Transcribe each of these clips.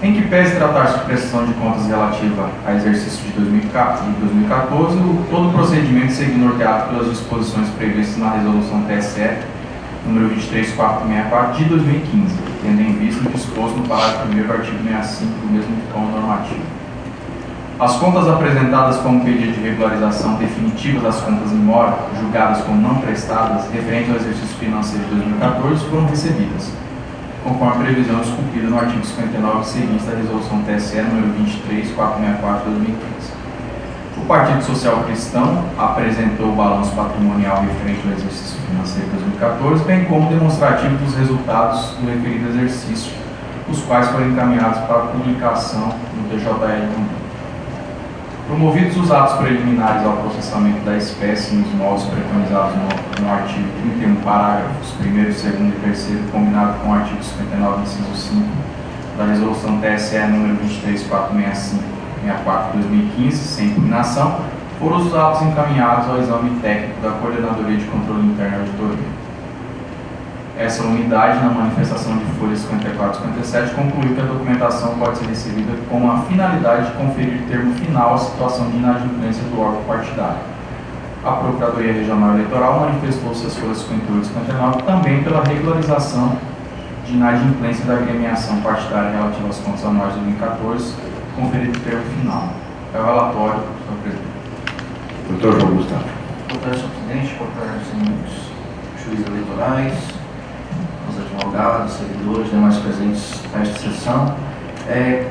Em que pese tratar-se de prestação de contas relativa a exercício de 2014, todo o procedimento segue norteado pelas disposições previstas na Resolução TSE número 23464 de 2015, tendo em vista o disposto no parágrafo 1º do artigo 65 do mesmo diploma normativo. As contas apresentadas como pedido de regularização definitiva das contas em mora, julgadas como não prestadas, referente ao exercício financeiro de 2014, foram recebidas, conforme a previsão esculpida no artigo 59 seguinte da Resolução TSE número 23464 de 2015. O Partido Social Cristão apresentou o balanço patrimonial referente ao exercício financeiro de 2014, bem como demonstrativo dos resultados do referido exercício, os quais foram encaminhados para publicação no TJL. Promovidos os atos preliminares ao processamento da espécie nos moldes preconizados no artigo 31, parágrafos 1º, 2º e 3º, combinado com o artigo 59, inciso 5 da Resolução TSE número 23464 de 2015, sem impugnação, foram os atos encaminhados ao exame técnico da Coordenadoria de Controle Interno e Auditoria. Essa unidade, na manifestação de folhas 54 e 57, concluiu que a documentação pode ser recebida com a finalidade de conferir termo final à situação de inadimplência do órgão partidário. A Procuradoria Regional Eleitoral manifestou-se as folhas 58 e 59 também pela regularização de inadimplência da agremiação partidária relativa às contas anuais de 2014, conferido termo final. É o relatório, senhor presidente. Doutor João Gustavo. Boa tarde, senhor presidente. Boa tarde, senhores juízes eleitorais, os advogados, servidores, demais presentes nesta sessão.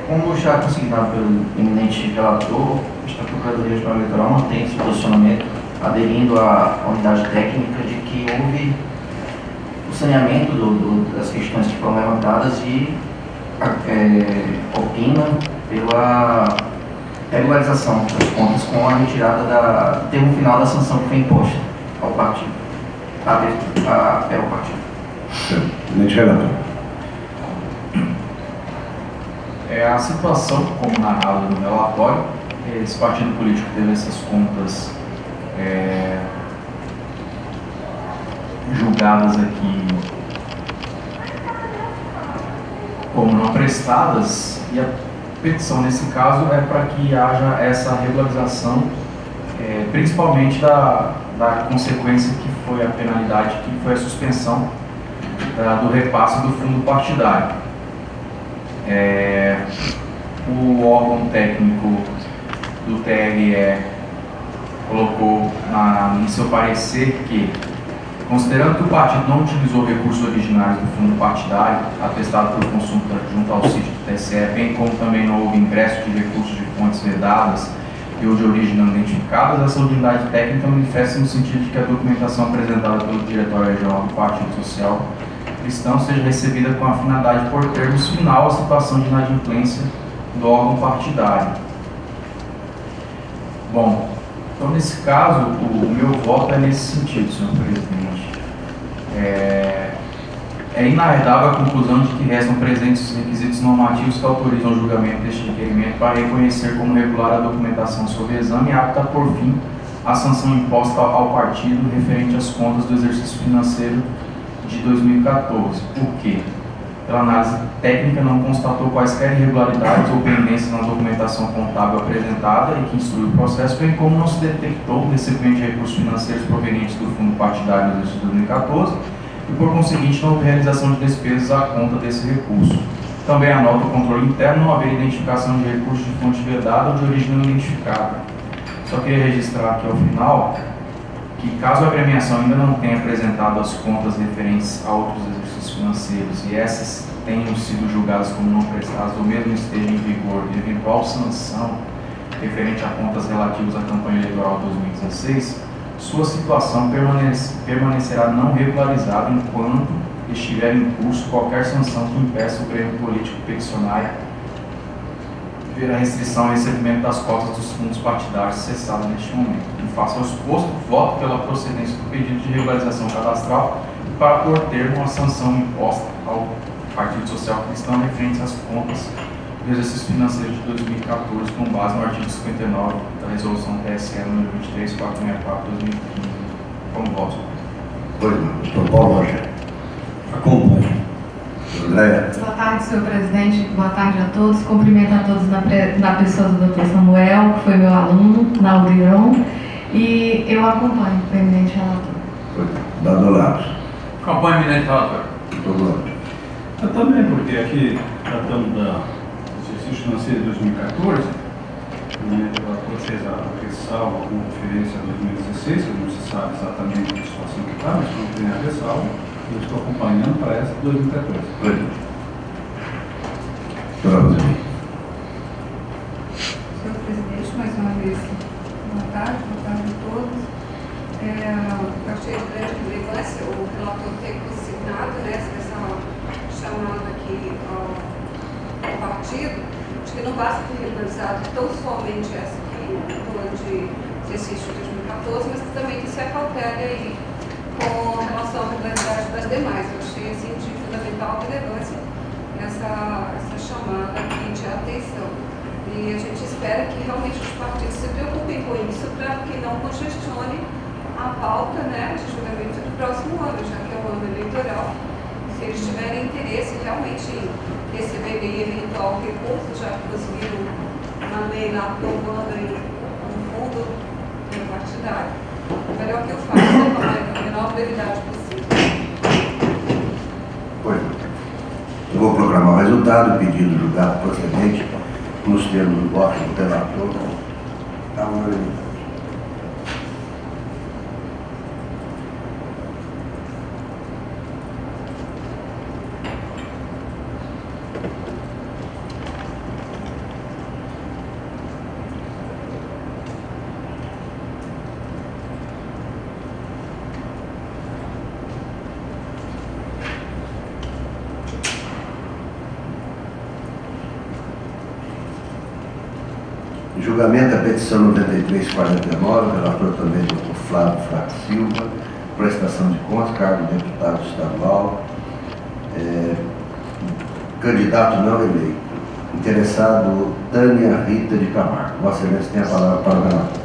Como já consignado pelo eminente relator, a Procuradoria Regional Eleitoral mantém esse posicionamento, aderindo à unidade técnica de que houve o saneamento das questões que foram levantadas e opina pela regularização das contas com a retirada do termo final da sanção que foi imposta ao partido. Ao partido. Eminente relator. A situação, como narrado no relatório, esse partido político teve essas contas julgadas aqui como não prestadas, e a petição nesse caso é para que haja essa regularização, principalmente da consequência que foi a penalidade, que foi a suspensão do repasse do fundo partidário. O órgão técnico do TRE colocou no seu parecer que, considerando que o partido não utilizou recursos originários do fundo partidário, atestado por consulta junto ao sítio do TSE, bem como também não houve ingresso de recursos de fontes vedadas e ou de origem não identificadas, essa unidade técnica manifesta no sentido de que a documentação apresentada pelo Diretório Regional do Partido Social Cristão seja recebida com a finalidade de pôr termos final à situação de inadimplência do órgão partidário. Bom, então nesse caso, o meu voto é nesse sentido, senhor presidente. É inarredável a conclusão de que restam presentes os requisitos normativos que autorizam o julgamento deste requerimento para reconhecer como regular a documentação sob exame e apta a por fim a sanção imposta ao partido referente às contas do exercício financeiro de 2014. Por quê? Pela análise técnica não constatou quaisquer irregularidades ou pendências na documentação contábil apresentada e que instrui o processo, bem como não se detectou recebimento de recursos financeiros provenientes do fundo partidário do exercício de 2014 e, por conseguinte, não houve realização de despesas à conta desse recurso. Também anota o controle interno não haver identificação de recursos de fonte vedada ou de origem não identificada. Só queria registrar aqui ao final que, caso a agremiação ainda não tenha apresentado as contas referentes a outros exercícios financeiros e essas tenham sido julgadas como não prestadas ou mesmo esteja em vigor de eventual sanção referente a contas relativas à campanha eleitoral 2016, sua situação permanecerá não regularizada enquanto estiver em curso qualquer sanção que impeça o Grêmio Político Peticionário ver a restrição ao recebimento das cotas dos fundos partidários cessada neste momento. Em face ao exposto, voto pela procedência do pedido de regularização cadastral para pôr termo à sanção imposta ao Partido Social Cristão referente às contas do exercício financeiro de 2014, com base no artigo 59 da Resolução TSE número 23464 de 2015. Como voto? Pois não, doutor Paulo Rogério. Acompanho. Andréia. Boa tarde, senhor presidente. Boa tarde a todos. Cumprimento a todos na pessoa do Dr. Samuel, que foi meu aluno na Uriron. E eu acompanho o eminente relator. Dado Lopes. Acompanhe o eminente relator. Doutor Lopes. Eu também, porque aqui tratando do exercício financeiro de 2014, o eminente relator fez a ressalva com referência a 2016, que não se sabe exatamente a situação que está, mas não tem a ressalva. Eu estou acompanhando para essa de 2014. Doutora Rosemary. Senhor presidente, mais uma vez, boa tarde a todos. Eu achei de grande relevância o relator ter consignado essa chamada aqui ao partido, de que não basta ter regularizado tão somente essa aqui, no ano de exercício de 2014, mas que também que se acautele aí com relação à regularidade das demais. Eu achei assim, de fundamental relevância essa chamada aqui de atenção. E a gente espera que realmente os partidos se preocupem com isso para que não congestione a pauta, né, de julgamento do próximo ano, já que é o ano eleitoral. Se eles tiverem interesse realmente em receber eventual recurso, já que conseguiram uma lei lá aprovando aí um fundo partidário, o melhor que eu faço é com a menor brevidade possível. Pois não. Eu vou proclamar o resultado, pedido julgado procedente, nos termos do voto do relator, à unanimidade. Julgamento da petição 9349, relator também Dr. Flávio Fraco Silva, prestação de contas, cargo de deputado estadual, candidato não eleito, interessado Tânia Rita de Camargo. Vossa Excelência tem a palavra para o relator.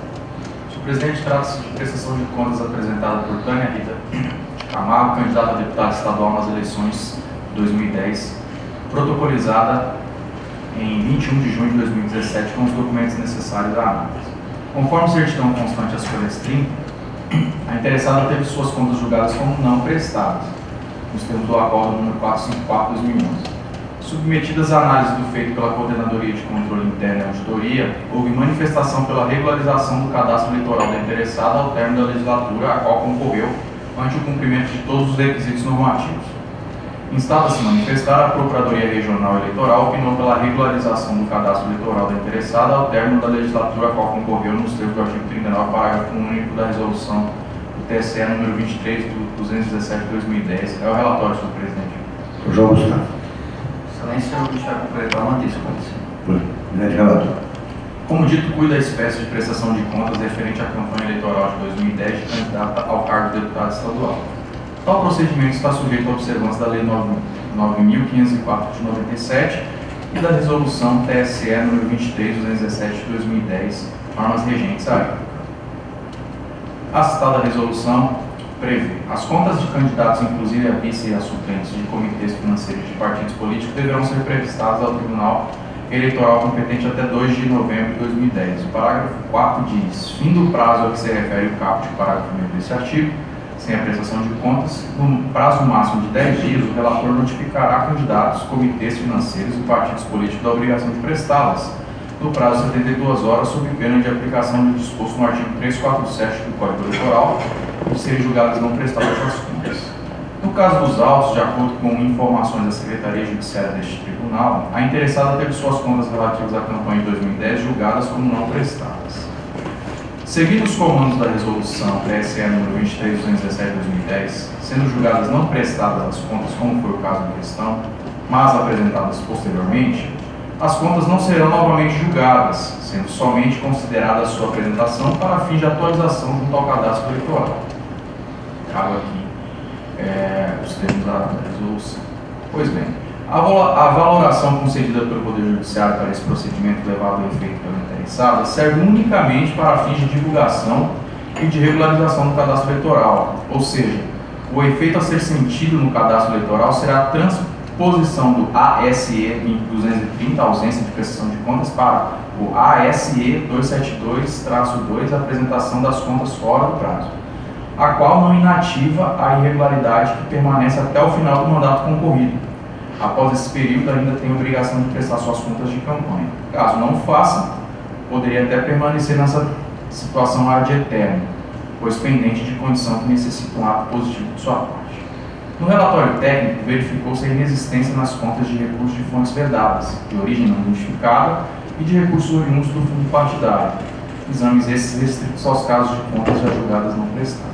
Senhor presidente, trata-se de prestação de contas apresentada por Tânia Rita de Camargo, candidata a deputada estadual nas eleições de 2010, protocolizada em 21 de junho de 2017, com os documentos necessários à análise. Conforme certidão constante às folhas 30, a interessada teve suas contas julgadas como não prestadas, nos termos do acordo número 454/2011. Submetidas à análise do feito pela Coordenadoria de Controle Interno e Auditoria, houve manifestação pela regularização do cadastro eleitoral da interessada ao término da legislatura, a qual concorreu ante o cumprimento de todos os requisitos normativos. Instada a se manifestar, a Procuradoria Regional Eleitoral opinou pela regularização do cadastro eleitoral da interessada ao término da legislatura, a qual concorreu nos termos do artigo 39, parágrafo único da resolução do TSE número 23 de 217 de 2010. É o relatório, senhor presidente. João Gustavo. Excelência, eu deixar completar uma discordância. Eminente relator. Como dito, cuida a espécie de prestação de contas referente à campanha eleitoral de 2010 de candidata ao cargo de deputado estadual. Tal procedimento está sujeito à observância da Lei 9.504 de 97 e da Resolução TSE número 23/217 de 2010, normas regentes à época. A citada resolução prevê: as contas de candidatos, inclusive a vice e a suplentes de comitês financeiros de partidos políticos, deverão ser prestadas ao Tribunal Eleitoral competente até 2 de novembro de 2010. O parágrafo 4 diz: fim do prazo a que se refere o caput do parágrafo 1º desse artigo, sem a prestação de contas, no prazo máximo de 10 dias, o relator notificará candidatos, comitês financeiros e partidos políticos da obrigação de prestá-las, no prazo de 72 horas, sob pena de aplicação do disposto no artigo 347 do Código Eleitoral, de serem julgadas não prestadas as contas. No caso dos autos, de acordo com informações da Secretaria Judiciária deste tribunal, a interessada teve suas contas relativas à campanha de 2010 julgadas como não prestadas. Seguindo os comandos da resolução TSE número 23/217 de 2010, sendo julgadas não prestadas as contas, como foi o caso em questão, mas apresentadas posteriormente, as contas não serão novamente julgadas, sendo somente considerada a sua apresentação para fins de atualização junto ao cadastro eleitoral. Trago aqui os termos da resolução. Pois bem, a valoração concedida pelo Poder Judiciário para esse procedimento levado a efeito pela interessada serve unicamente para fins de divulgação e de regularização do cadastro eleitoral, ou seja, o efeito a ser sentido no cadastro eleitoral será posição do ASE 230, ausência de prestação de contas, para o ASE 272-2, apresentação das contas fora do prazo, a qual não inativa a irregularidade que permanece até o final do mandato concorrido. Após esse período, ainda tem obrigação de prestar suas contas de campanha. Caso não faça, poderia até permanecer nessa situação ad eterno, pois pendente de condição que necessita um ato positivo de sua parte. No relatório técnico, verificou-se a inexistência nas contas de recursos de fontes vedadas, de origem não identificada e de recursos oriundos do fundo partidário. Exames esses restritos aos casos de contas já julgadas não prestadas.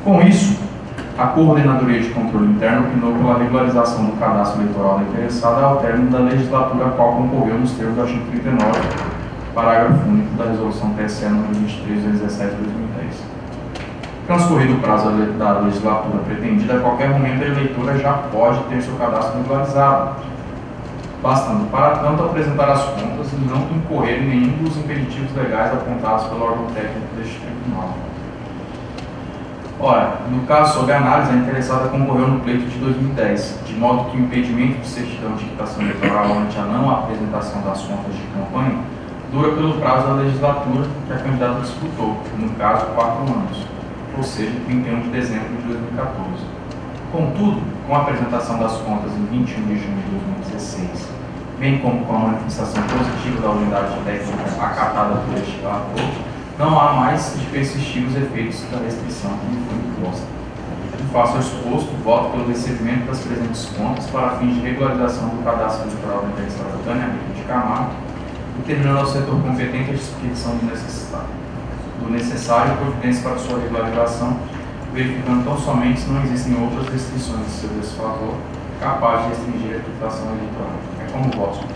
Com isso, a Coordenadoria de Controle Interno opinou pela regularização do cadastro eleitoral da interessada ao término da legislatura a qual concorreu nos termos do artigo 39, parágrafo único da Resolução TSE nº 23/2017 de 2010. Transcorrido o prazo da legislatura pretendida, a qualquer momento a eleitora já pode ter seu cadastro regularizado, bastando, para tanto, apresentar as contas e não incorrer em nenhum dos impeditivos legais apontados pelo órgão técnico deste tribunal. Ora, no caso sob análise, a interessada concorreu no pleito de 2010, de modo que o impedimento de certidão de quitação eleitoral ante a não apresentação das contas de campanha dura pelo prazo da legislatura que a candidata disputou, no caso 4 anos, ou seja, 31 de dezembro de 2014. Contudo, com a apresentação das contas em 21 de junho de 2016, bem como com a manifestação positiva da unidade técnica acatada por este relator, não há mais de persistir os efeitos da restrição que lhe foi imposta. Em face ao exposto, voto pelo recebimento das presentes contas para fins de regularização do cadastro eleitoral da interessada Tânia Brito de Camargo, determinando ao setor competente a descrição do necessário e providência para sua regularização, verificando tão somente se não existem outras restrições de seu desfavor capazes de restringir a quitação eleitoral. É como voto, senhor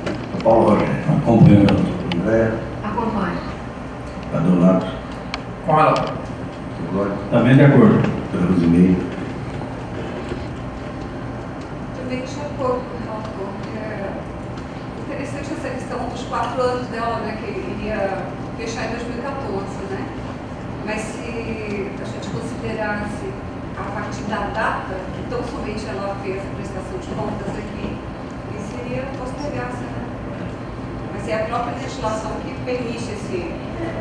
presidente. Paulo Rogério. Acompanho, doutor. André. Acompanho. Adolato. Com relator. Glória. Também de acordo. Doutora Rosimeire. Também de acordo com o relator. Interessante essa questão dos 4 anos dela, né, que iria fechar em 2014, né? Mas se a gente considerasse a partir da data que tão somente ela fez a prestação de contas aqui, isso iria postergar-se, né? Mas é a própria legislação que permite esse...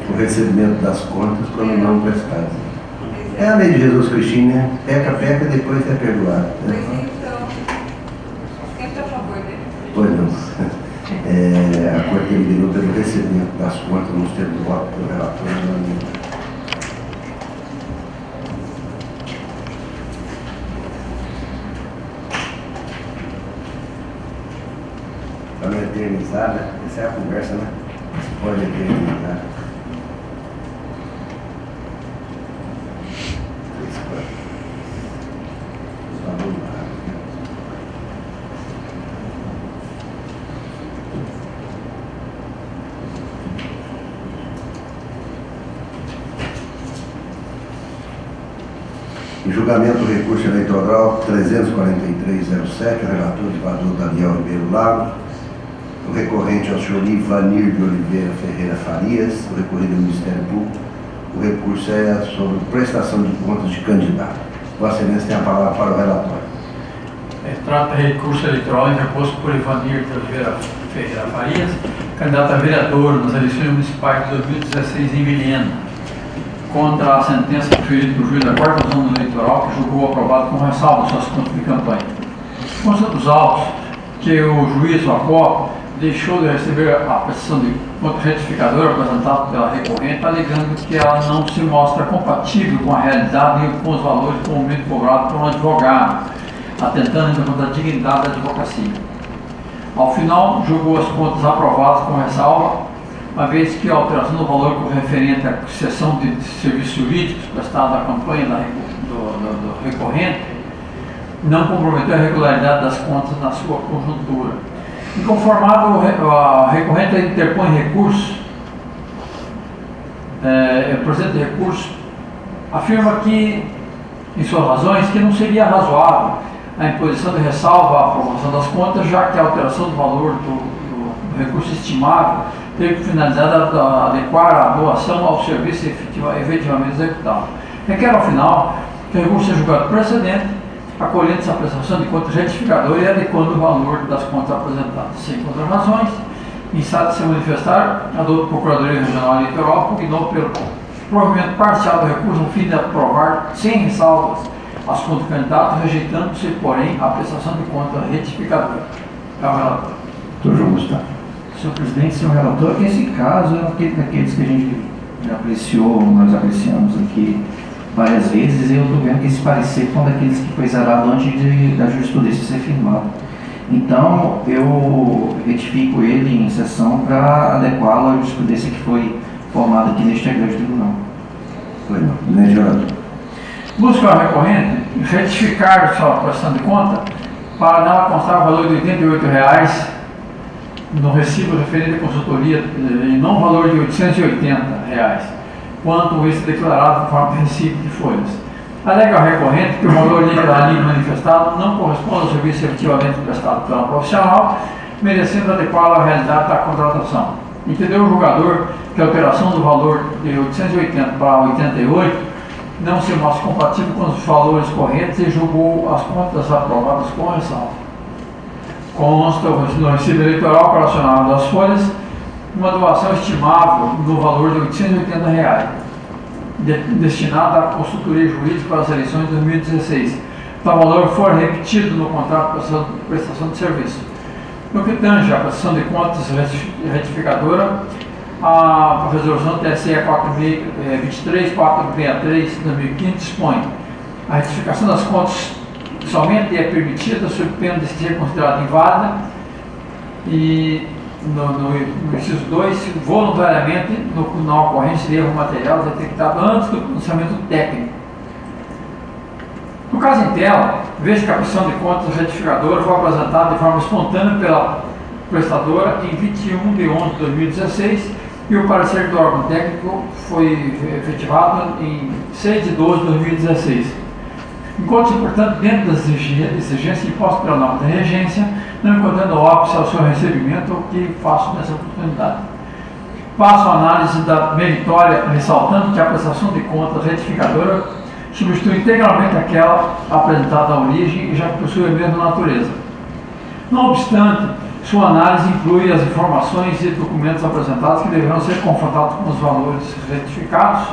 O recebimento das contas quando não prestadas. Pois É a lei de Jesus Cristina, né? Peca, peca, depois é perdoado. Pois então, sempre a favor dele. Pois não. A Corte deliberou pelo recebimento das contas nos termos do voto do relator. Para não eternizar, né? Essa é a conversa, né? Você pode eternizar. Em julgamento do recurso eleitoral 34307, o relator desembargador Daniel Ribeiro Lago, o recorrente ao senhor Ivanir de Oliveira Ferreira Farias, o recorrido ao Ministério Público. O recurso é sobre prestação de contas de candidato. Vossa Excelência tem a palavra para o relatório. Trata recurso eleitoral interposto por Ivanir de Oliveira Ferreira Farias, candidato a vereador nas eleições municipais de 2016 em Vilhena, contra a sentença proferida pelo juiz da 4ª Zona Eleitoral, que julgou aprovado com ressalva suas contas de campanha. Consta dos autos que o juiz Lacó deixou de receber a prestação de conta retificadora apresentada pela recorrente, alegando que ela não se mostra compatível com a realidade e com os valores comumente cobrados por um advogado, atentando ainda contra a dignidade da advocacia. Ao final, julgou as contas aprovadas com ressalva, uma vez que a alteração do valor referente à cessão de serviços jurídicos prestados à campanha do recorrente não comprometeu a regularidade das contas na sua conjuntura. Inconformado, a recorrente interpõe recurso, o presente recurso afirma que, em suas razões, que não seria razoável a imposição de ressalva à aprovação das contas, já que a alteração do valor do recurso estimável teve que finalizar a adequar a doação ao serviço efetivamente executado. Requer, ao final, que o recurso seja julgado precedente acolhendo essa prestação de contas retificadora e adequando o valor das contas apresentadas. Sem contrarrazões, em estado de se manifestar, a do Procuradoria Regional Eleitoral pugnou pelo provimento parcial do recurso a fim de aprovar sem ressalvas as contas do candidato, rejeitando-se, porém, a prestação de conta retificadora. É o relator. Doutor João Gustavo. Senhor presidente, senhor relator, esse caso é aquele daqueles que a gente já apreciou, nós apreciamos aqui várias vezes, e eu estou vendo que esse parecer foi um daqueles que foi zerado antes da jurisprudência ser firmada. Então, eu retifico ele em sessão para adequá-lo à jurisprudência que foi formada aqui neste grande tribunal. Foi, presidente relator. Busca a recorrente retificar sua prestação de conta para nela constar o valor de R$ 88,00 no recibo referente à consultoria e não o valor de R$ 880,00, quanto esse declarado de forma de recibo de folhas. Alega ao recorrente que o valor líquido ali manifestado não corresponde ao serviço efetivamente prestado pela profissional, merecendo adequá-lo à realidade da contratação. Entendeu o julgador que a alteração do valor de 880 para 88 não se mostra compatível com os valores correntes e julgou as contas aprovadas com ressalva. Consta no recibo eleitoral operacional das folhas uma doação estimável no valor de R$ 880,00, destinada à consultoria jurídica para as eleições de 2016. Tal valor for repetido no contrato de prestação de serviço. No que tange à prestação de contas retificadora, a resolução TSE 23.463/2015 dispõe a retificação das contas somente é permitida sob pena de ser considerada inválida e no inciso 2, voluntariamente na ocorrência de erro material detectado antes do pronunciamento técnico. No caso em tela, veja que a prestação de contas retificadora foi apresentada de forma espontânea pela prestadora em 21 de 11 de 2016 e o parecer do órgão técnico foi efetivado em 6 de 12 de 2016. Enquanto-se, portanto, dentro das exigências impostas pela norma da regência, não encontrando óbice ao seu recebimento, o que faço nessa oportunidade. Passo a análise da meritória, ressaltando que a prestação de contas retificadora substitui integralmente aquela apresentada à origem e já possui a mesma natureza. Não obstante, sua análise inclui as informações e documentos apresentados que deverão ser confrontados com os valores retificados,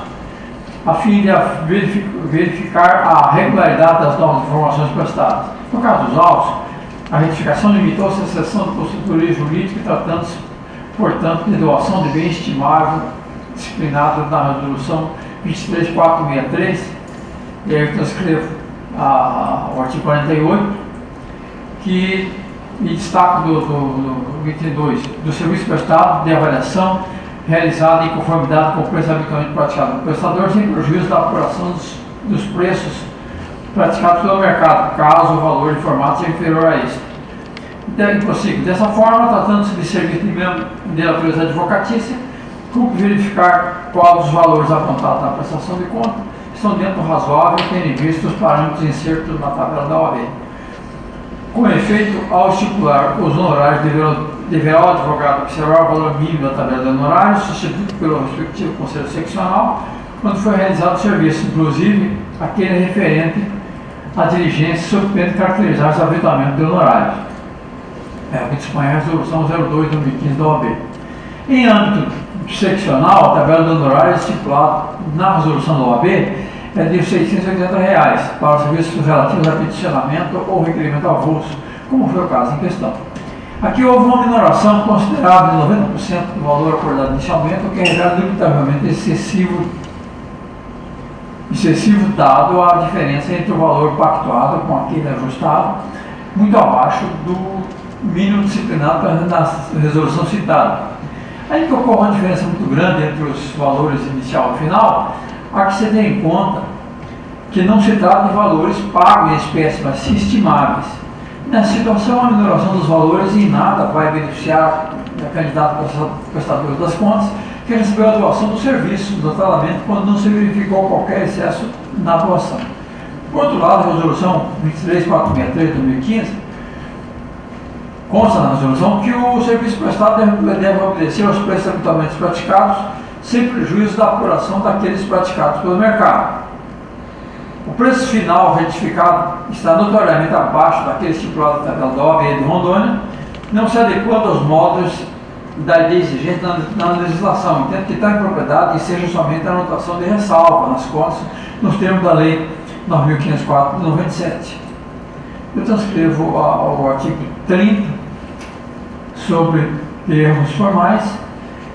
a fim de verificar a regularidade das novas informações prestadas. No caso dos autos, a retificação limitou-se à seção de consultoria jurídica, tratando-se, portanto, de doação de bem estimável, disciplinado na resolução 23.463, e aí eu transcrevo o artigo 48, que me destaco do 22, do serviço prestado de avaliação realizada em conformidade com o preço habitualmente praticado pelo prestador, sem prejuízo da apuração dos preços praticados pelo mercado, caso o valor informado seja inferior a este. Prossigo. Dessa forma, tratando-se de serviço de natureza advocatícia, cumpre verificar quais os valores apontados na prestação de conta estão dentro do razoável, tendo em vista os parâmetros insertos na tabela da OAB. Com efeito, ao estipular os honorários, deverá o advogado observar o valor mínimo da tabela de honorários, substituído pelo respectivo Conselho Seccional, quando for realizado o serviço, inclusive aquele referente à diligência, sob pena de caracterizar-se aventamento de honorários. É o que dispõe a resolução 02 de 2015 da OAB. Em âmbito seccional, a tabela de honorários estipulada na resolução da OAB é de R$ 680,00 para serviços relativos a peticionamento ou requerimento avulso, como foi o caso em questão. Aqui houve uma minoração considerável de 90% do valor acordado inicialmente, o que revela limitavelmente excessivo dado a diferença entre o valor pactuado com aquele ajustado, muito abaixo do mínimo disciplinado na resolução citada. Aí que ocorre uma diferença muito grande entre os valores inicial e final, há que se ter em conta que não se trata de valores pagos em espécie, mas estimáveis. Nessa situação, a minoração dos valores em nada vai beneficiar a candidata prestadora das contas, que recebeu a doação do serviço, notadamente quando não se verificou qualquer excesso na doação. Por outro lado, a resolução 23.463 de 2015 consta na resolução que o serviço prestado deve obedecer aos preços habitualmente praticados, sem prejuízo da apuração daqueles praticados pelo mercado. O preço final retificado está notoriamente abaixo daquele estipulado na tabela da OAB de Rondônia, não se adequando aos moldes da lei exigente na legislação, entendo que está em propriedade e seja somente a anotação de ressalva nas contas, nos termos da Lei 9.504 de 97. Eu transcrevo ao artigo 30 sobre termos formais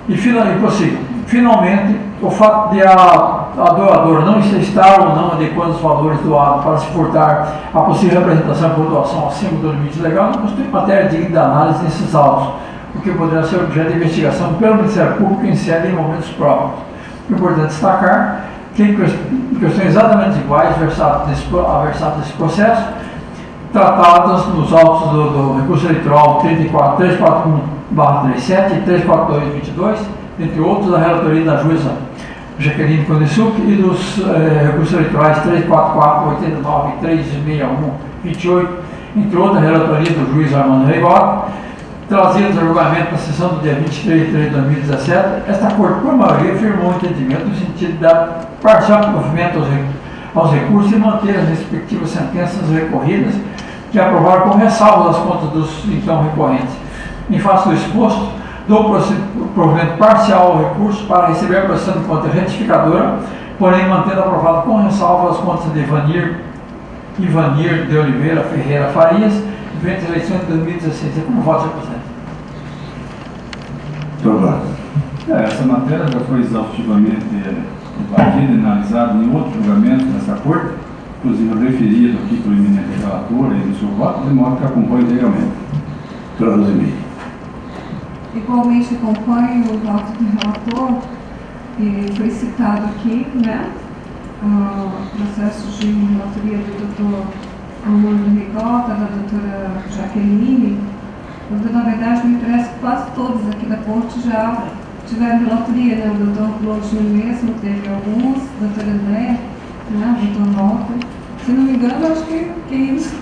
e prossigo. Finalmente, o fato de a doadora não estar ou não adequando os valores doados para suportar a possível apresentação de pontuação acima do limite legal não constitui matéria digna de análise nesses autos, o que poderá ser objeto de investigação pelo Ministério Público em sede em momentos próprios. É importante destacar que em questões exatamente iguais versadas nesse processo, tratadas nos autos do recurso eleitoral 341/37 e 342/22, entre outros, da relatoria da juíza Jaqueline Condessuc e dos recursos eleitorais 344, 89 e 361, 28, entre outros, da relatoria do juiz Armando Reigoto, trazidos a julgamento na sessão do dia 23 de 3 de 2017, esta Corte, por maioria, firmou o entendimento no sentido de dar parcial provimento aos recursos e manter as respectivas sentenças recorridas que aprovaram com ressalvas as contas dos então recorrentes. Em face do exposto, dou provimento parcial ao recurso para receber a prestação de conta retificadora, porém mantendo aprovado com ressalvas as contas de Ivanir de Oliveira Ferreira Farias, durante as eleições de 2016. É como voto, senhor presidente. Essa matéria já foi exaustivamente debatida e analisada em outros julgamentos dessa Corte, inclusive referido aqui pelo eminente relator e no seu voto, de modo que acompanho integralmente. Igualmente acompanho o voto do relator, que foi citado aqui, né? Processo de relatoria do doutor Armando Rigota, da doutora Jaqueline, quando na verdade me parece que quase todos aqui da Corte já tiveram relatoria, né? O doutor Claudinho mesmo teve alguns, a doutora André, né? O doutor Walter. Se não me engano, acho que isso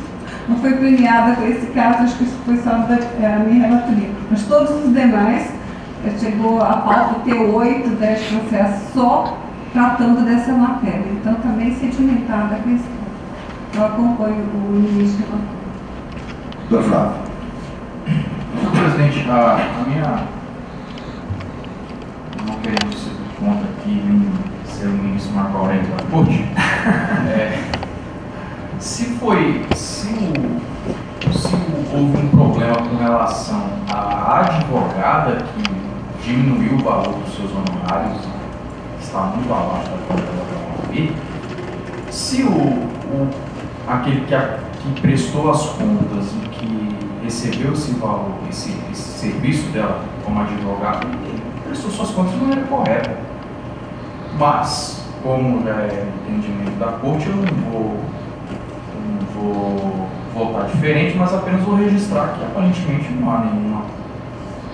não foi premiada com esse caso, acho que isso foi só a minha relatoria. Mas todos os demais, chegou a pauta ter 8, 10 processos só tratando dessa matéria. Então, também sedimentada a questão. Eu acompanho o ministro relator. Doutor Flávio. Senhor presidente, a minha... não querendo ser do contra aqui, nem ser o ministro Marco Aurélio da Corte, se houve um problema com relação à advogada que diminuiu o valor dos seus honorários, que está muito abaixo da conta da OAB, se aquele que prestou as contas e que recebeu esse valor, esse serviço dela como advogado, ele prestou suas contas de maneira correta. Mas, como já é entendimento da Corte, eu não vou votar diferente, mas apenas vou registrar que aparentemente não há nenhuma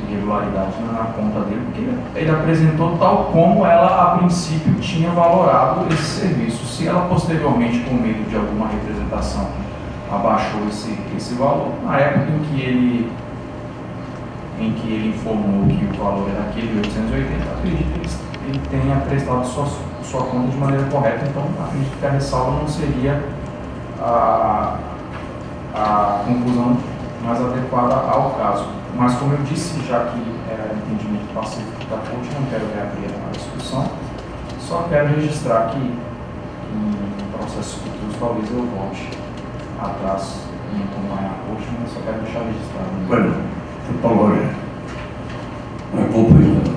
irregularidade na conta dele, porque ele apresentou tal como ela a princípio tinha valorado esse serviço. Se ela posteriormente, com medo de alguma representação, abaixou esse valor, na época em que ele informou que o valor era aquele de 880, acredito que ele tenha prestado sua conta de maneira correta, então acredito que a ressalva não seria a conclusão mais adequada ao caso. Mas, como eu disse, já que era entendimento pacífico da Corte, não quero reabrir a discussão, só quero registrar que em processos futuros talvez eu volte atrás e acompanhar a Corte, mas só quero deixar registrado. Bueno, Paulo Rogério. Acompanho, doutor.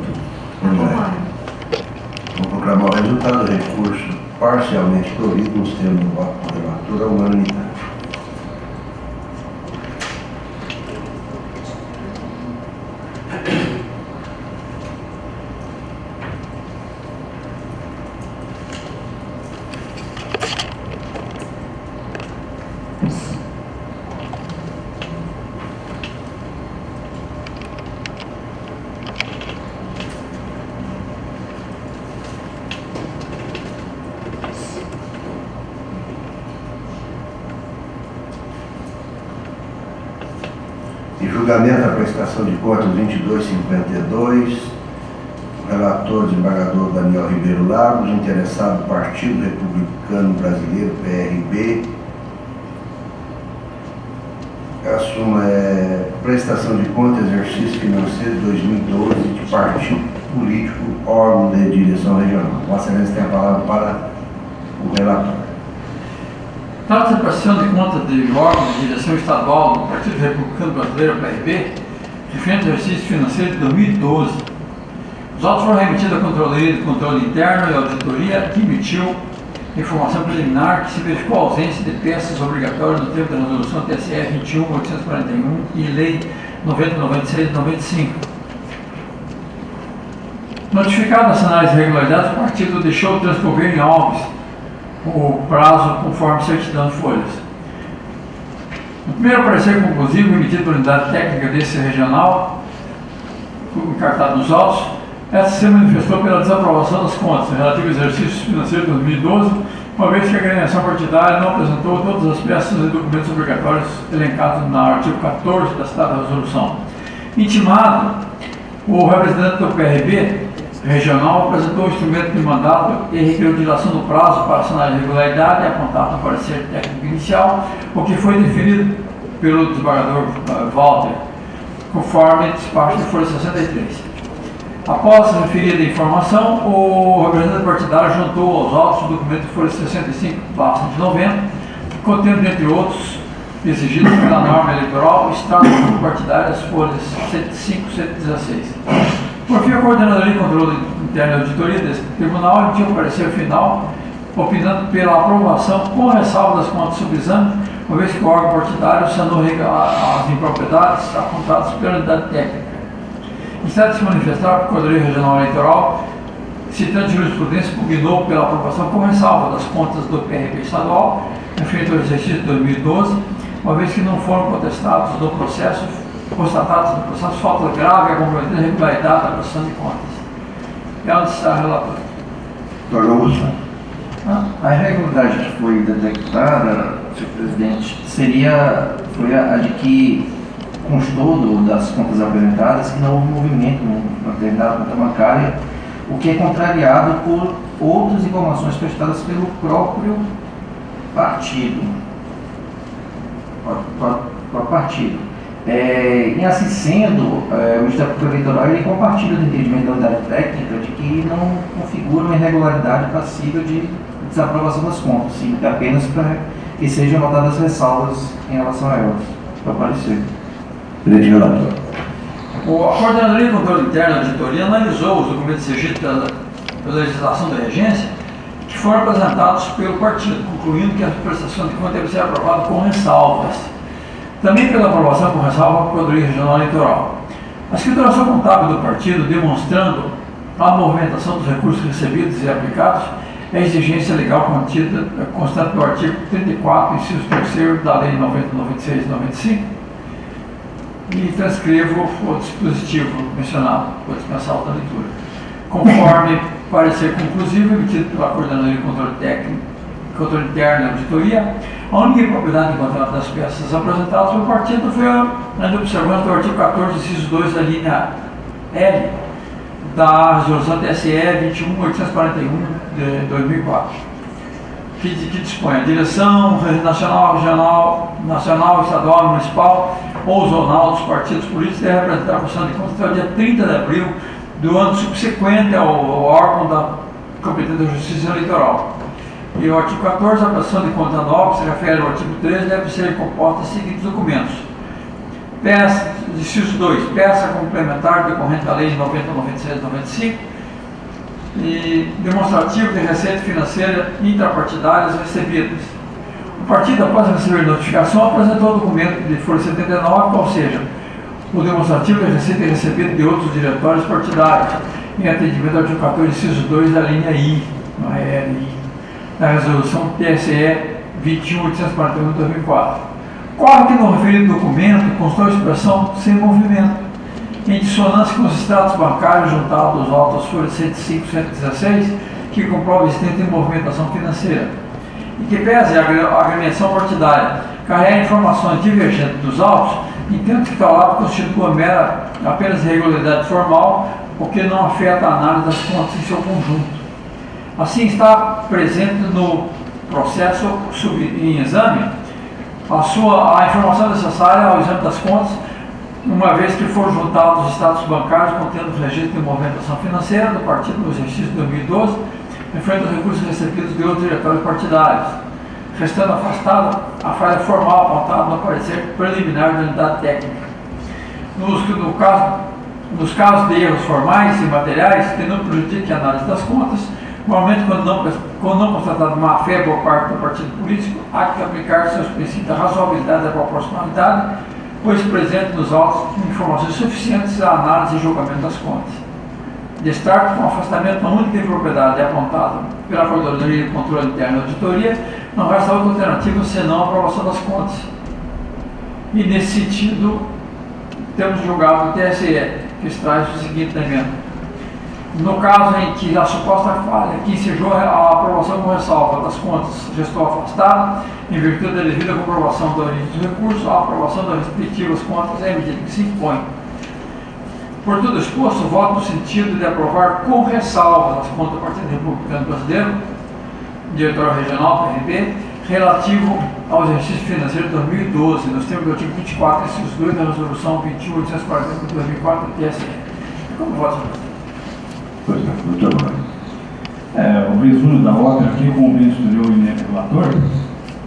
Vou proclamar o resultado do recurso parcialmente provido nos termos do voto do relator à unanimidade. Julgamento da prestação de contas 2252, o Relator, desembargador Daniel Ribeiro Lagos. Interessado, Partido Republicano Brasileiro, PRB. A suma é prestação de conta, exercício financeiro 2012 de partido político, órgão de direção regional. Vossa Excelência tem a palavra para o relator. Trata-se da prestação de conta de órgão de direção estadual do Partido Republicano Brasileiro, PRB, referente ao exercício financeiro de 2012. Os autos foram remetidos à Controladoria de Controle Interno e a Auditoria que emitiu informação preliminar que se verificou a ausência de peças obrigatórias no tempo da resolução TSE 21.841 e Lei 90.96/95. Notificado as análise de irregularidades, o partido deixou de transcorrer em autos o prazo conforme certidão de folhas. O primeiro parecer conclusivo emitido pela unidade técnica desse regional, encartado nos autos, essa se manifestou pela desaprovação das contas relativas ao exercício financeiro de 2012, uma vez que a agremiação partidária não apresentou todas as peças e documentos obrigatórios elencados no artigo 14 da citada resolução. Intimado, o representante do PRB regional apresentou o instrumento de mandado e requeriu dilação do prazo para assinar a irregularidade apontado no parecer técnico inicial, o que foi definido pelo desembargador Walter, conforme despacho de folha 63. Após a referida informação, o representante partidário juntou aos autos o documento de folha 65/90, contendo, dentre outros, exigidos pela norma eleitoral, estatuto partidário, as folhas 105 e 116. Por fim, a Coordenadoria de Controle Interno e Auditoria desse tribunal emitiu um parecer final, opinando pela aprovação com ressalva das contas subexame, uma vez que o órgão partidário sanou as impropriedades apontadas pela unidade técnica. Instante de se manifestar, a Procuradoria Regional Eleitoral, citando jurisprudência, pugnou pela aprovação com ressalva das contas do PRB estadual, referente ao exercício de 2012, uma vez que não foram contestados no processo, constatados no processo falta grave a comprometida a irregularidade da prestação de contas. É onde está a relatora. Doutor Augusto. A irregularidade que foi detectada, senhor presidente, foi a de que constou das contas apresentadas que não houve movimento na determinada conta bancária, o que é contrariado por outras informações prestadas pelo próprio partido. Em assim sendo, o Ministério Público Eleitoral ele compartilha o entendimento da unidade técnica de que não configura uma irregularidade passível de desaprovação das contas, sim, apenas para que sejam notadas ressalvas em relação a elas. Para aparecer. Presidente relator. A Coordenadoria de Controle Interno e Auditoria analisou os documentos exigidos pela legislação da regência que foram apresentados pelo partido, concluindo que a prestação de contas deve ser aprovada com ressalvas. Também pela aprovação com ressalva da Procuradoria Regional Eleitoral. A escrituração contábil do partido, demonstrando a movimentação dos recursos recebidos e aplicados, é a exigência legal contida, constante no artigo 34, inciso 3º da Lei 90.96/95, e transcrevo o dispositivo mencionado, vou dispensar outra leitura. Conforme parecer conclusivo emitido pela Coordenadoria de Controle Técnico, Controle Interno e Auditoria, a única impropriedade encontrada das peças apresentadas pelo partido foi a observância do artigo 14, inciso 2 da linha L da resolução TSE 21.841 de 2004, que dispõe a direção nacional, regional, estadual, municipal ou zonal dos partidos políticos deve apresentar a prestação de contas até o dia 30 de abril do ano subsequente ao órgão da competência da Justiça Eleitoral. E o artigo 14, a prestação de conta anual, que se refere ao artigo 13, deve ser composta dos seguintes documentos. Peça, inciso 2, peça complementar decorrente da Lei 90.96/95 e demonstrativo de receita financeira intrapartidárias recebidas. O partido, após receber notificação, apresentou o documento de folha 79, ou seja, o demonstrativo de receita recebida de outros diretórios partidários, em atendimento ao artigo 14, inciso 2 da linha I, não é LI, da resolução TSE 21.841 de 2004. Corre que no referido documento constou a expressão sem movimento, em dissonância com os extratos bancários juntados aos autos folhas 105 e 116, que comprova a existente movimentação financeira, e que pese a agremiação partidária carrega informações divergentes dos autos, entendo que tal ato constitua apenas irregularidade formal, o que não afeta a análise das contas em seu conjunto. Assim, está presente no processo em exame a informação necessária ao exame das contas, uma vez que foram juntados os status bancários contendo o registro de movimentação financeira do partido no exercício de 2012, referente aos recursos recebidos de outros diretórios partidários, restando afastada a falha formal apontada no parecer preliminar da unidade técnica. Nos casos de erros formais e materiais que não prejudiquem a análise das contas, normalmente quando não constatada má-fé por parte do partido político, há que aplicar seus princípios da razoabilidade e da proporcionalidade, pois presente nos autos informações suficientes à análise e julgamento das contas. Destaque com afastamento na única impropriedade apontada pela Coordenadoria de Controle Interno e Auditoria, não resta outra alternativa senão a aprovação das contas. E nesse sentido, temos julgado o TSE, que traz o seguinte na emenda. No caso em que a suposta falha que ensejou a aprovação com ressalva das contas gestor afastado, em virtude da devida comprovação da origem dos recursos, a aprovação das respectivas contas é a medida que se impõe. Por tudo exposto, voto no sentido de aprovar com ressalva as contas do Partido Republicano Brasileiro, Diretório Regional, PRB, relativo ao exercício financeiro de 2012, nos termos do artigo 24, inciso 2 da Resolução 21.840 de 2004 do TSE. Como voto, senhor presidente? Pois não, doutor Mário. O resumo da obra aqui, como bem estudou o eminente relator,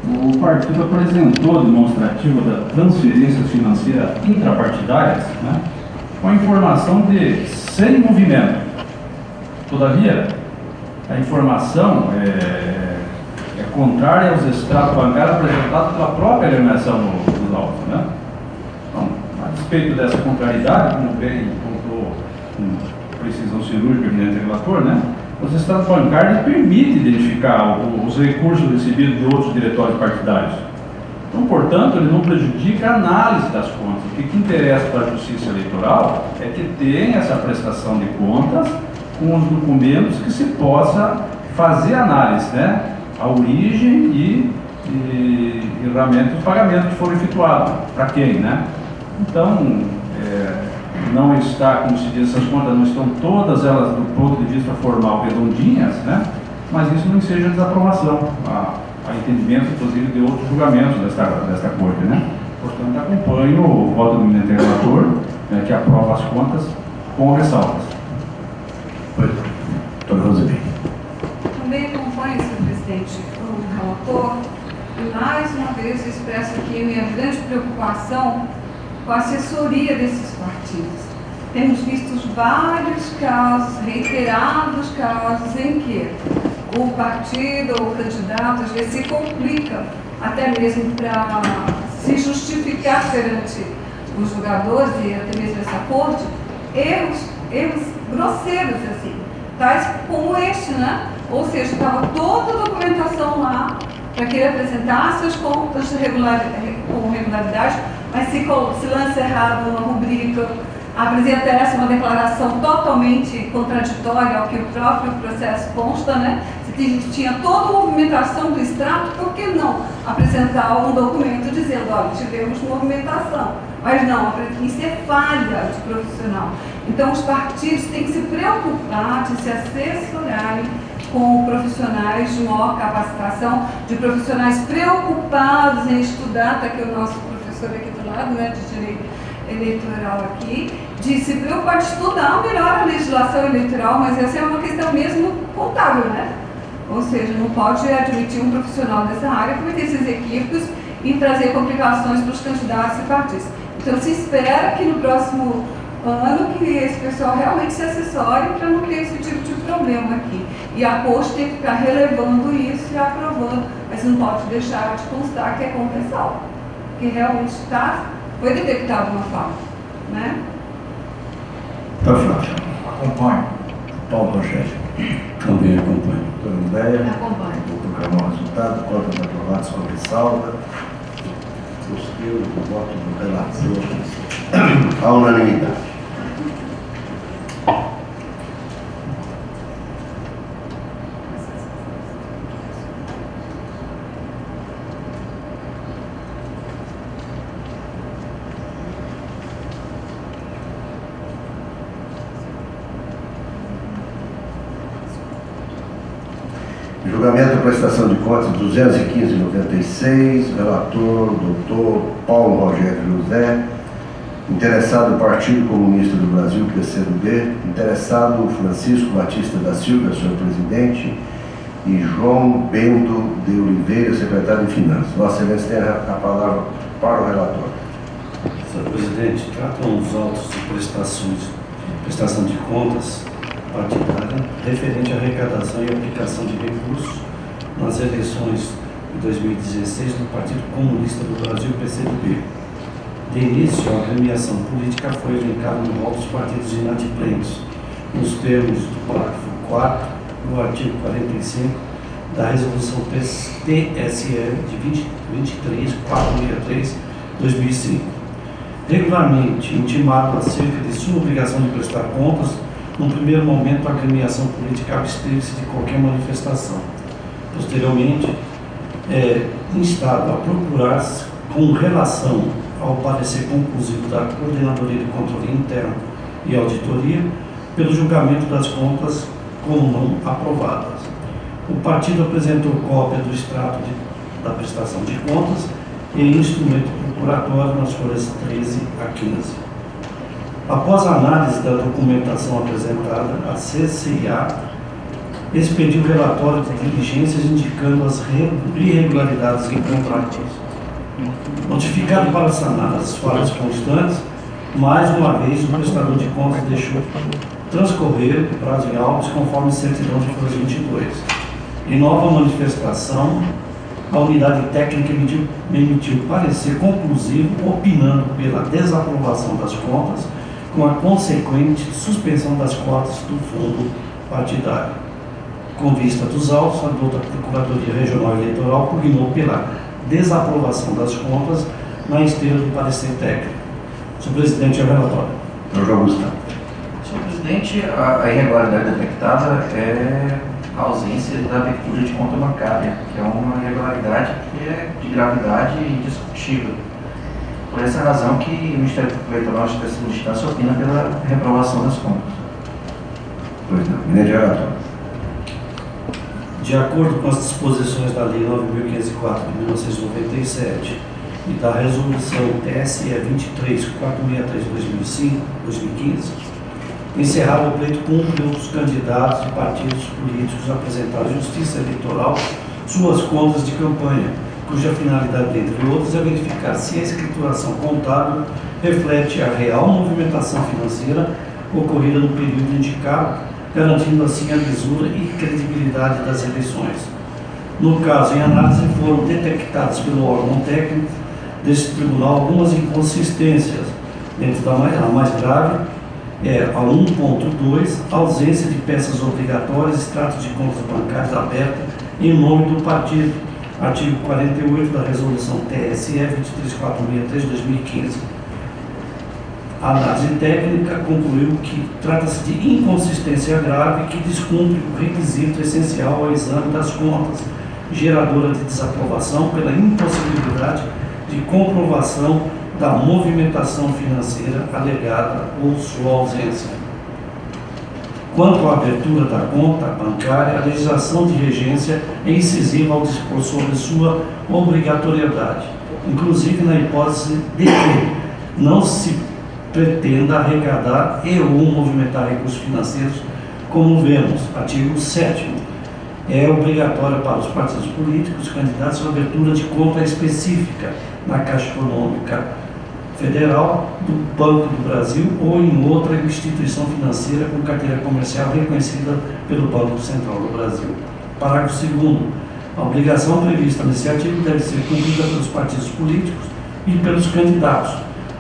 o partido apresentou demonstrativo da transferências financeiras intrapartidárias, né, com a informação de sem movimento. Todavia, a informação é contrária aos extratos bancários apresentados pela própria alienação dos autos, né? Então, a despeito dessa contrariedade, como bem contou com precisão cirúrgica, evidente relator, né? Os extratos bancários permitem identificar os recursos recebidos de outros diretórios partidários. Então, portanto, ele não prejudica a análise das contas. O que interessa para a Justiça Eleitoral é que tenha essa prestação de contas com os documentos que se possa fazer análise, né? A origem e realmente os pagamentos que foram efetuados, para quem, né? Então, não está, como se diz, essas contas não estão todas elas do ponto de vista formal redondinhas, né? Mas isso não seja desaprovação, a entendimento, inclusive, de outros julgamentos desta Corte, né? Portanto, acompanho o voto do eminente relator, né, que aprova as contas com ressalvas. Pois não. Doutor Roseli. Também acompanho, senhor presidente, o relator, e mais uma vez expresso aqui minha grande preocupação com a assessoria desses partidos. Temos visto vários casos, reiterados casos, em que o partido ou o candidato às vezes se complica, até mesmo para se justificar perante os julgadores e até mesmo essa corte, erros grosseiros, assim, tais como este, né? Ou seja, estava toda a documentação lá para que ele apresentasse as contas com regularidade, mas se lança errado uma rubrica, apresenta uma declaração totalmente contraditória ao que o próprio processo consta, né? Se tinha toda a movimentação do extrato, por que não apresentar um documento dizendo, olha, tivemos movimentação? Mas não, isso é falha de profissional. Então, os partidos têm que se preocupar de se assessorarem com profissionais de maior capacitação, de profissionais preocupados em estudar, está aqui o nosso professor aqui do lado, né, de direito eleitoral aqui, de se preocupar de estudar melhor a legislação eleitoral, mas essa é uma questão mesmo contábil, né? Ou seja, não pode admitir um profissional dessa área cometer esses equívocos e trazer complicações para os candidatos e partidos. Então, se espera que no próximo ano que esse pessoal realmente se assessore para não ter esse tipo de problema aqui. E a corte tem que ficar relevando isso e aprovando, mas não pode deixar de constar que é compensal, que realmente foi detectada uma falha, né? Doutor Flávio. Acompanho. Paulo Rogério. Também acompanho. Doutor Andréia. Acompanho. Vou proclamar o resultado. Contas aprovadas com ressalva. Gostei do voto do relator. A unanimidade. Julgamento da prestação de contas 215/96, relator Dr. Paulo Rogério José, interessado Partido Comunista do Brasil, PCdoB, interessado Francisco Batista da Silva, senhor presidente, e João Bento de Oliveira, secretário de Finanças. Vossa Excelência tem a palavra para o relator. Senhor presidente, tratam os autos de prestação de contas partidária referente à arrecadação e aplicação de recursos nas eleições de 2016 do Partido Comunista do Brasil, PCdoB. De início, a agremiação política foi elencada no rol dos partidos inadimplentes, nos termos do parágrafo 4 do artigo 45 da Resolução TSE de 23.463/2005. Regularmente intimado acerca de sua obrigação de prestar contas, no primeiro momento a agremiação política absteve-se de qualquer manifestação. Posteriormente, instado a procurar-se com relação ao parecer conclusivo da Coordenadoria de Controle Interno e Auditoria pelo julgamento das contas como não aprovadas. O partido apresentou cópia do extrato da prestação de contas e instrumento procuratório nas folhas 13 a 15. Após a análise da documentação apresentada, a CCIA expediu relatório de diligências indicando as irregularidades em contratos. Notificado para sanar as falhas constantes, mais uma vez o prestador de contas deixou transcorrer o prazo em autos conforme certidão de folhas 22. Em nova manifestação, a unidade técnica emitiu parecer conclusivo opinando pela desaprovação das contas com a consequente suspensão das cotas do fundo partidário. Com vista dos autos, a douta Procuradoria Regional Eleitoral pugnou pela desaprovação das contas na esteira do parecer técnico. Senhor presidente, é o relatório. Senhor João Gustavo. Senhor presidente, a irregularidade detectada é a ausência da abertura de conta bancária, que é uma irregularidade que é de gravidade indiscutível. Por essa razão que o Ministério Eleitoral de terceira instância opina pela reprovação das contas. Pois não. Eminente relator. De acordo com as disposições da Lei 9.504 de 1997 e da Resolução TSE 23.463/2015, encerrado o pleito cúmplice dos candidatos e partidos políticos apresentados à Justiça Eleitoral suas contas de campanha, cuja finalidade, entre outros, é verificar se a escrituração contábil reflete a real movimentação financeira ocorrida no período indicado, garantindo assim a lisura e credibilidade das eleições. No caso, em análise, foram detectadas pelo órgão técnico desse tribunal algumas inconsistências, dentro da mais grave, a 1.2, ausência de peças obrigatórias, extrato de contas bancárias abertas em nome do partido, artigo 48 da Resolução TSE 23.463/2015. A análise técnica concluiu que trata-se de inconsistência grave que descumpre o requisito essencial ao exame das contas, geradora de desaprovação pela impossibilidade de comprovação da movimentação financeira alegada ou sua ausência. Quanto à abertura da conta bancária, a legislação de regência é incisiva ao dispor sobre sua obrigatoriedade, inclusive na hipótese de que não se pretenda arrecadar e ou movimentar recursos financeiros, como vemos, artigo 7º. É obrigatória para os partidos políticos candidatos a abertura de conta específica na Caixa Econômica Federal, do Banco do Brasil ou em outra instituição financeira com carteira comercial reconhecida pelo Banco Central do Brasil. Parágrafo 2º. A obrigação prevista nesse artigo deve ser cumprida pelos partidos políticos e pelos candidatos,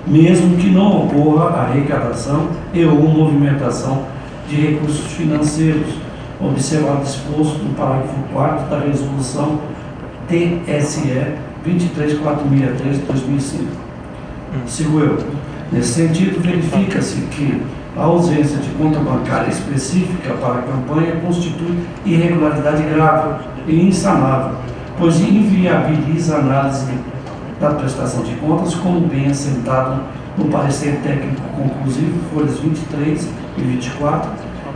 mesmo que não ocorra a arrecadação e ou movimentação de recursos financeiros, observado disposto no parágrafo 4º da Resolução TSE 23.463/2005. Sigo eu. Nesse sentido, verifica-se que a ausência de conta bancária específica para a campanha constitui irregularidade grave e insanável, pois inviabiliza a análise da prestação de contas, como bem assentado no parecer técnico conclusivo, folhas 23 e 24,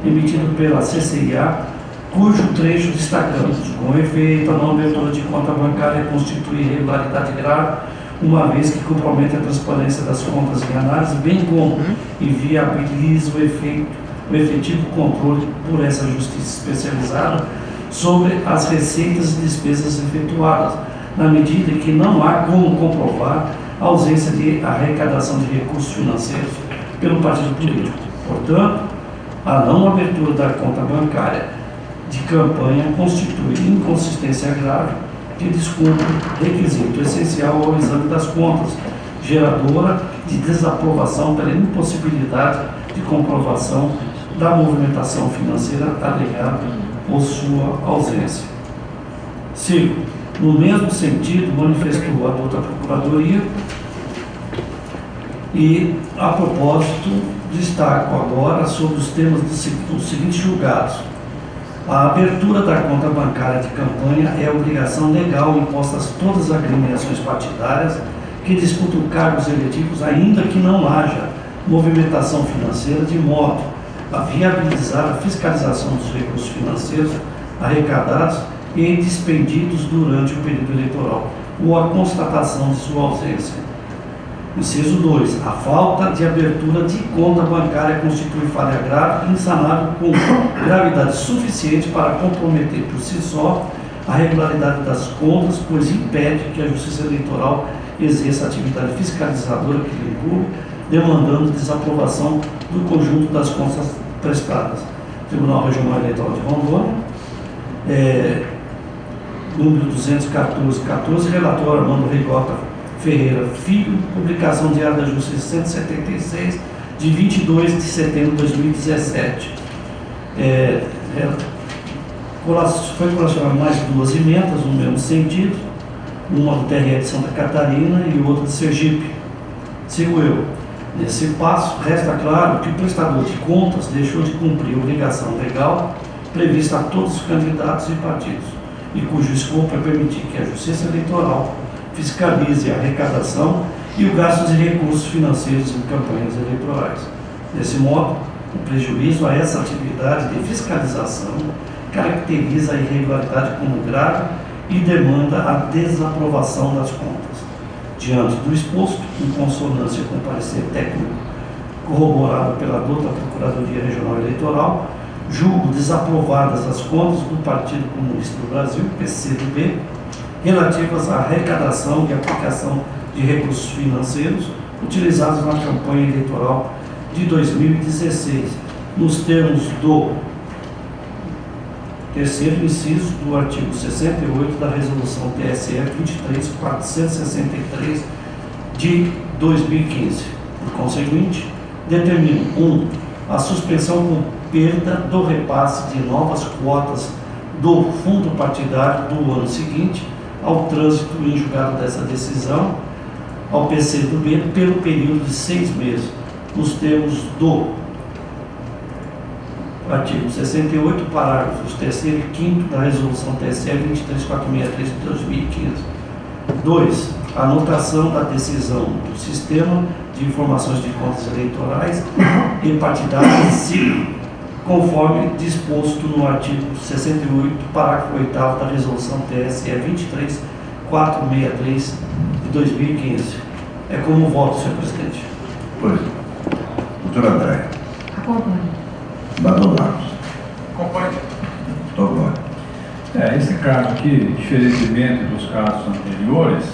emitido pela CCIA, cujo trecho destacamos. Com efeito, a não abertura de conta bancária constitui irregularidade grave, uma vez que compromete a transparência das contas em análise, bem como inviabiliza o efetivo controle por essa justiça especializada sobre as receitas e despesas efetuadas, na medida em que não há como comprovar a ausência de arrecadação de recursos financeiros pelo partido político. Portanto, a não abertura da conta bancária de campanha constitui inconsistência grave que descumpre requisito essencial ao exame das contas, geradora de desaprovação pela impossibilidade de comprovação da movimentação financeira alegada por sua ausência. 5. No mesmo sentido, manifestou a douta Procuradoria e, a propósito, destaco agora sobre os temas dos seguintes julgados. A abertura da conta bancária de campanha é obrigação legal imposta a todas as agremiações partidárias que disputam cargos eletivos, ainda que não haja movimentação financeira, de modo a viabilizar a fiscalização dos recursos financeiros arrecadados e despendidos durante o período eleitoral, ou a constatação de sua ausência. Inciso 2. A falta de abertura de conta bancária constitui falha grave, insanável com gravidade suficiente para comprometer por si só a regularidade das contas, pois impede que a Justiça Eleitoral exerça a atividade fiscalizadora que lhe incumbe, demandando desaprovação do conjunto das contas prestadas. Tribunal Regional Eleitoral de Rondônia, número 214, relator Armando Rigota Ferreira Filho, publicação Diário da Justiça 176, de 22 de setembro de 2017. Foi colacionado mais duas emendas no mesmo sentido, uma do TRE de Santa Catarina e outra de Sergipe. Sigo eu. Nesse passo, resta claro que o prestador de contas deixou de cumprir a obrigação legal prevista a todos os candidatos e partidos, e cujo escopo é permitir que a Justiça Eleitoral fiscalize a arrecadação e o gasto de recursos financeiros em campanhas eleitorais. Desse modo, o prejuízo a essa atividade de fiscalização caracteriza a irregularidade como grave e demanda a desaprovação das contas. Diante do exposto, em consonância com o parecer técnico corroborado pela douta Procuradoria Regional Eleitoral, julgo desaprovadas as contas do Partido Comunista do Brasil, PCdoB, relativas à arrecadação e aplicação de recursos financeiros utilizados na campanha eleitoral de 2016, nos termos do terceiro inciso do artigo 68 da Resolução TSE 23.463 de 2015. Por conseguinte, determino 1. A suspensão com perda do repasse de novas quotas do fundo partidário do ano seguinte ao trânsito em julgado dessa decisão ao PCdoB pelo período de 6 meses, nos termos do artigo 68, parágrafos 3º e 5º da Resolução TSE 23463 de 2015. 2. A anotação da decisão do Sistema de Informações de Contas Eleitorais e Partidárias, conforme disposto no artigo 68, parágrafo 8º da Resolução TSE 23463 de 2015. É como voto, senhor presidente. Pois. Doutor André. Acompanho. Badon Marcos. Acompanhe. Togói. Esse caso aqui, diferentemente dos casos anteriores,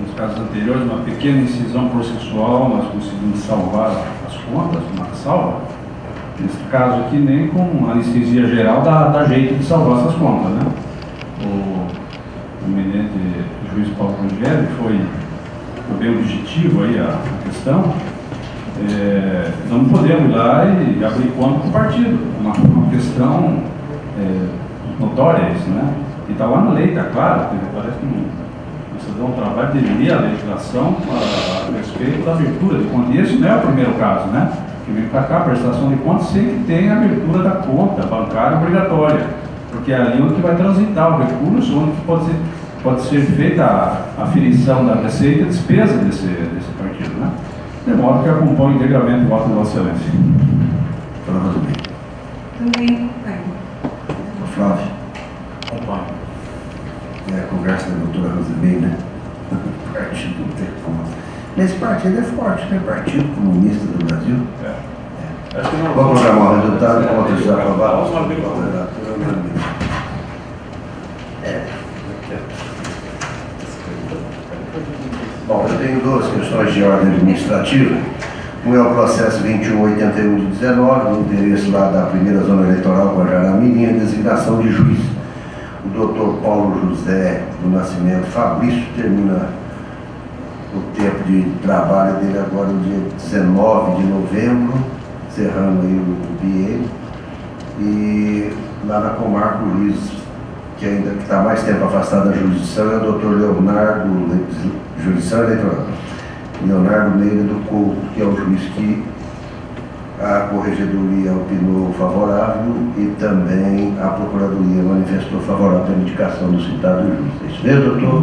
nos casos anteriores, uma pequena incisão processual, nós conseguimos salvar as contas, uma salva. Nesse caso aqui, nem com anestesia geral dá jeito de salvar essas contas, né? O eminente juiz Paulo Rogério foi bem objetivo aí a questão. Não podemos ir lá e abrir conta com o partido, uma questão notória isso, né? E está lá na lei, está claro, parece que você dá um trabalho de ler a legislação a respeito da abertura de conta. E esse não é o primeiro caso, né? Que vem para cá, a prestação de contas, sem que tenha a abertura da conta bancária obrigatória, porque é ali onde vai transitar o recurso, onde pode ser feita a aferição da receita e despesa desse partido, né? De modo que acompanha integralmente o voto de Vossa Excelência. Também acompanho. Flávio? Acompanho. É a conversa da doutora Rosemary, né? Partido não tem como. Esse partido é forte, né? Partido Comunista do Brasil. Acho que não. Vamos programar o resultado contra os aprovados. Vamos abrir Bom, eu tenho duas questões de ordem administrativa. Um é o processo 2181 de 19, no interesse lá da primeira zona eleitoral Guajará-Mirim, a designação de juiz. O doutor Paulo José do Nascimento Fabrício termina o tempo de trabalho dele agora no dia 19 de novembro, encerrando aí o biênio. E lá na comarca o juiz que ainda está mais tempo afastado da jurisdição é o doutor Leonardo, jurisdição eleitoral, Leonardo Meira do Couto, que é o juiz que a Corregedoria opinou favorável e também a Procuradoria manifestou favorável à indicação do citado juiz. É isso mesmo, doutor?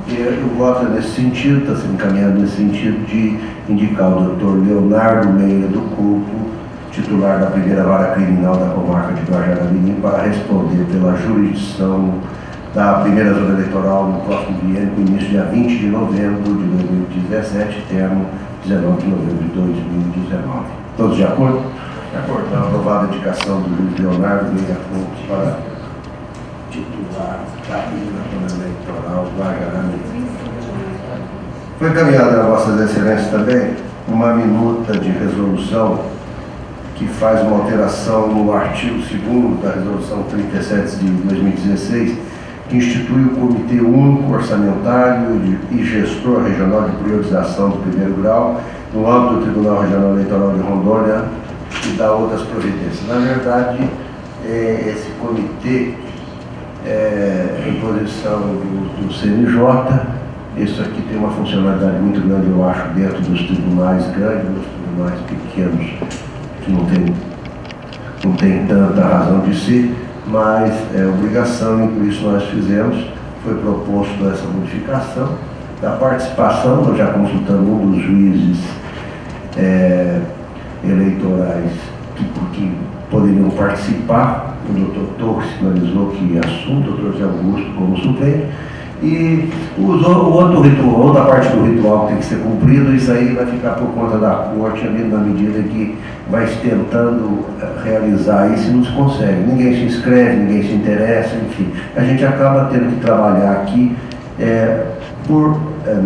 E o voto é nesse sentido, está sendo encaminhado nesse sentido de indicar o doutor Leonardo Meira do Couto, titular da primeira vara criminal da comarca de Guajará-Mirim, para responder pela jurisdição da primeira zona eleitoral no próximo biênio, com início dia 20 de novembro de 2017, termo 19 de novembro de 2019. Todos de acordo? De acordo. Então, aprovada a indicação do juiz Leonardo Meira Couto para titular da primeira zona eleitoral Guajará-Mirim. Foi encaminhada a Vossas Excelências também uma minuta de resolução que faz uma alteração no artigo 2º da Resolução 37 de 2016, que institui o Comitê Único Orçamentário e Gestor Regional de Priorização do primeiro grau, no âmbito do Tribunal Regional Eleitoral de Rondônia, e dá outras providências. Na verdade, esse comitê é em posição do CNJ. Isso aqui tem uma funcionalidade muito grande, eu acho, dentro dos tribunais grandes, dos tribunais pequenos, que não tem tanta razão de ser, mas é obrigação, e por isso nós fizemos. Foi proposto essa modificação da participação. Nós já consultamos um dos juízes eleitorais que poderiam participar. O doutor Torres sinalizou que assunto, o doutor Zé Augusto como suplente, e o outro ritual, outra parte do ritual que tem que ser cumprido, isso aí vai ficar por conta da corte, na medida que vai se tentando realizar isso e não se consegue. Ninguém se inscreve, ninguém se interessa, enfim. A gente acaba tendo que trabalhar aqui por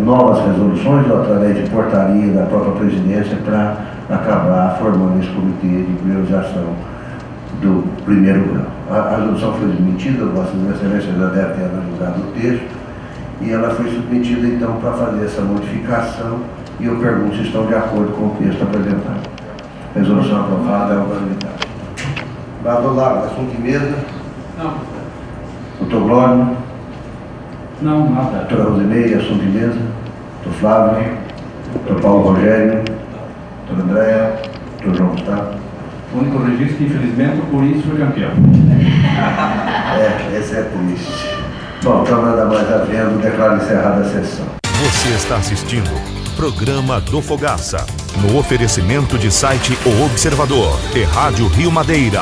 novas resoluções, ou através de portaria da própria presidência, para acabar formando esse comitê de priorização do primeiro grau. A resolução foi submetida, Vossas Excelências já devem ter analisado o texto, e ela foi submetida então para fazer essa modificação, e eu pergunto se estão de acordo com o texto apresentado. Resolução aprovada, é unanimidade. Bador Lago, assunto de mesa? Não. Doutor Glório? Não, nada. Doutora Rosemary, assunto de mesa? Doutor Flávio? Doutor Paulo Rogério? Doutora Andréa? Doutor João Gustavo? O único registro que, infelizmente, o Corinthians foi campeão. Esse é triste. Bom, então nada mais havendo, declaro encerrada a sessão. Você está assistindo Programa do Fogaça, no oferecimento de site O Observador e Rádio Rio Madeira.